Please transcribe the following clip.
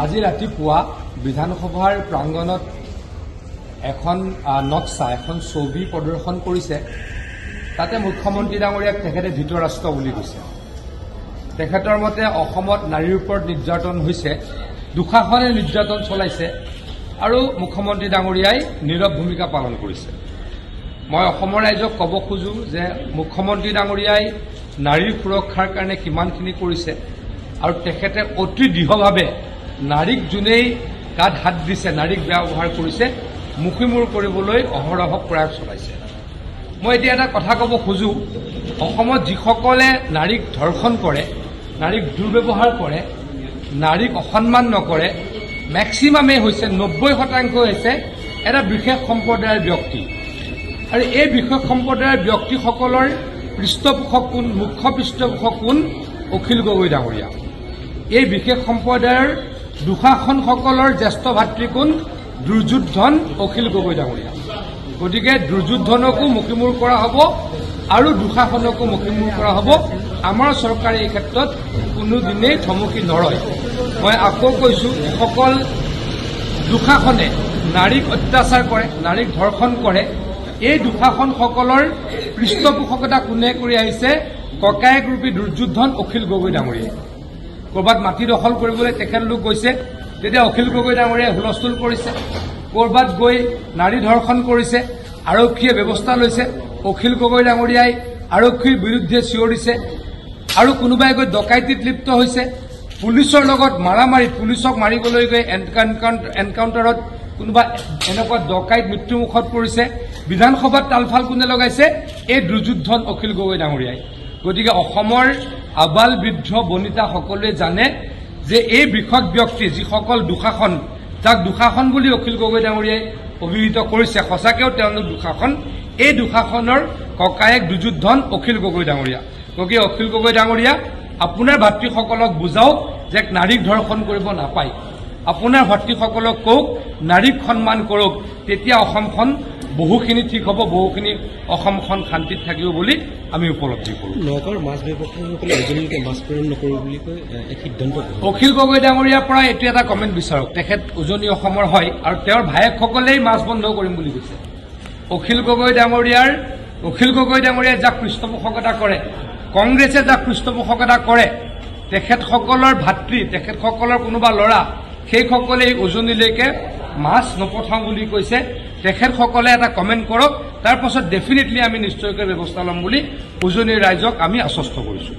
আজি ৰাতিপুৱা বিধানসভাৰ প্ৰাংগণত এখন নক্সা এখন ছবি প্ৰদৰ্শন কৰিছে। তাতে মুখ্যমন্ত্ৰী ডাঙৰীয়াক তেখেতে ধৃতৰাষ্ট্ৰ বুলি কৈছে। তেখেতৰ মতে অসমত নাৰীৰ ওপৰত নিৰ্যাতন হৈছে, দুঃশাসনে নিৰ্যাতন চলাইছে আৰু মুখ্যমন্ত্ৰী ডাঙৰীয়াই নীৰৱ ভূমিকা পালন কৰিছে। মই অসমৰ ৰাইজক ক'ব খোজো যে মুখ্যমন্ত্ৰী ডাঙৰীয়াই নাৰীৰ সুৰক্ষাৰ কাৰণে কিমানখিনি কৰিছে আৰু তেখেতে অতি দৃঢ়ভাৱে নাৰীক যোনেই গাত হাত দিছে, নাৰীক ব্যৱহাৰ কৰিছে, মুখিমূৰ কৰিবলৈ অহৰহ প্ৰয়াস চলাইছে। মই এতিয়া এটা কথা ক'ব খোজো, অসমত যিসকলে নাৰীক ধৰ্ষণ কৰে, নাৰীক দুৰ্ব্যৱহাৰ কৰে, নাৰীক অসন্মান নকৰে, মেক্সিমামেই হৈছে 90% হৈছে এটা বিশেষ সম্প্ৰদায়ৰ ব্যক্তি। আৰু এই বিশেষ সম্প্ৰদায়ৰ ব্যক্তিসকলৰ পৃষ্ঠপোষক কোন, মুখ্য পৃষ্ঠপোষক কোন? অখিল গগৈ ডাঙৰীয়া। এই বিশেষ সম্প্ৰদায়ৰ দুঃশাসনসকলৰ জ্যেষ্ঠ ভাতৃ কোন? দুৰ্যোধন অখিল গগৈ ডাঙৰীয়া। গতিকে দুৰ্যোধনকো মুখিমূৰ কৰা হ'ব আৰু দুঃশাসনকো মুখিমূৰ কৰা হ'ব। আমাৰ চৰকাৰে এই ক্ষেত্ৰত কোনোদিনেই থমকি নৰয়। মই আকৌ কৈছো, যিসকল দুঃশাসনে নাৰীক অত্যাচাৰ কৰে, নাৰীক ধৰ্ষণ কৰে, এই দুঃশাসনসকলৰ পৃষ্ঠপোষকতা কোনে কৰি আহিছে? ককায়েক ৰূপী দুৰ্যোধন অখিল গগৈ ডাঙৰীয়াই। ক'ৰবাত মাটি দখল কৰিবলৈ তেখেতলোক গৈছে, তেতিয়া অখিল গগৈ ডাঙৰীয়াই হুলস্থুল কৰিছে। ক'ৰবাত গৈ নাৰী ধৰ্ষণ কৰিছে, আৰক্ষীয়ে ব্যৱস্থা লৈছে, অখিল গগৈ ডাঙৰীয়াই আৰক্ষীৰ বিৰুদ্ধে চিঞৰিছে। আৰু কোনোবাই গৈ ডকাইতিত লিপ্ত হৈছে, পুলিচৰ লগত মাৰামাৰি, পুলিচক মাৰিবলৈ গৈ এনকাউণ্টাৰত কোনোবা এনেকুৱা ডকাইত মৃত্যুমুখত পৰিছে। বিধানসভাত তালফাল কোনে লগাইছে? এই দুৰ্যোধন অখিল গগৈ ডাঙৰীয়াই। গতিকে অসমৰ আবাল বৃদ্ধ বনিতা সকলোৱে জানে যে এই বৃহৎ ব্যক্তি, যিসকল দুঃশাসন, যাক দুঃশাসন বুলি অখিল গগৈ ডাঙৰীয়াই অভিহিত কৰিছে, সঁচাকৈও তেওঁলোক দুঃশাসন, এই দুঃশাসনৰ ককায়েক দুৰ্যোধন অখিল গগৈ ডাঙৰীয়া। গতিকে অখিল গগৈ ডাঙৰীয়া, আপোনাৰ ভাতৃসকলক বুজাওক যে নাৰীক ধৰ্ষণ কৰিব নাপায়। আপোনাৰ ভাতৃসকলক কওক নাৰীক সন্মান কৰক, তেতিয়া অসমখন বহুখিনি ঠিক হ'ব, বহুখিনি অসমখন শান্তিত থাকিব বুলি আমি উপলব্ধি কৰোঁ। নগাঁৱৰ মাছ ব্যৱসায়ীসকলে এজনীকে মাছ প্ৰেৰণ নকৰোঁ বুলি কৈ এক সিদ্ধান্ত। অখিল গগৈ ডাঙৰীয়াৰ পৰা এইটো এটা কমেণ্ট বিচাৰক। তেখেত উজনি অসমৰ হয় আৰু তেওঁৰ ভায়েকসকলেই মাছ বন্ধ কৰিম বুলি কৈছে। অখিল গগৈ ডাঙৰীয়াই যাক পৃষ্ঠপোষকতা কৰে, কংগ্ৰেছে যাক পৃষ্ঠপোষকতা কৰে, তেখেতসকলৰ ভাতৃ, তেখেতসকলৰ কোনোবা ল'ৰা, সেইসকলে উজনিলৈকে মাছ নপঠাওঁ বুলি কৈছে। তেখেতসকলে এটা কমেণ্ট কৰক, তাৰ পাছত ডেফিনেটলি আমি নিশ্চয়কৈ ব্যৱস্থা ল'ম বুলি উজনিৰ ৰাইজক আমি আশ্বস্ত কৰিছোঁ।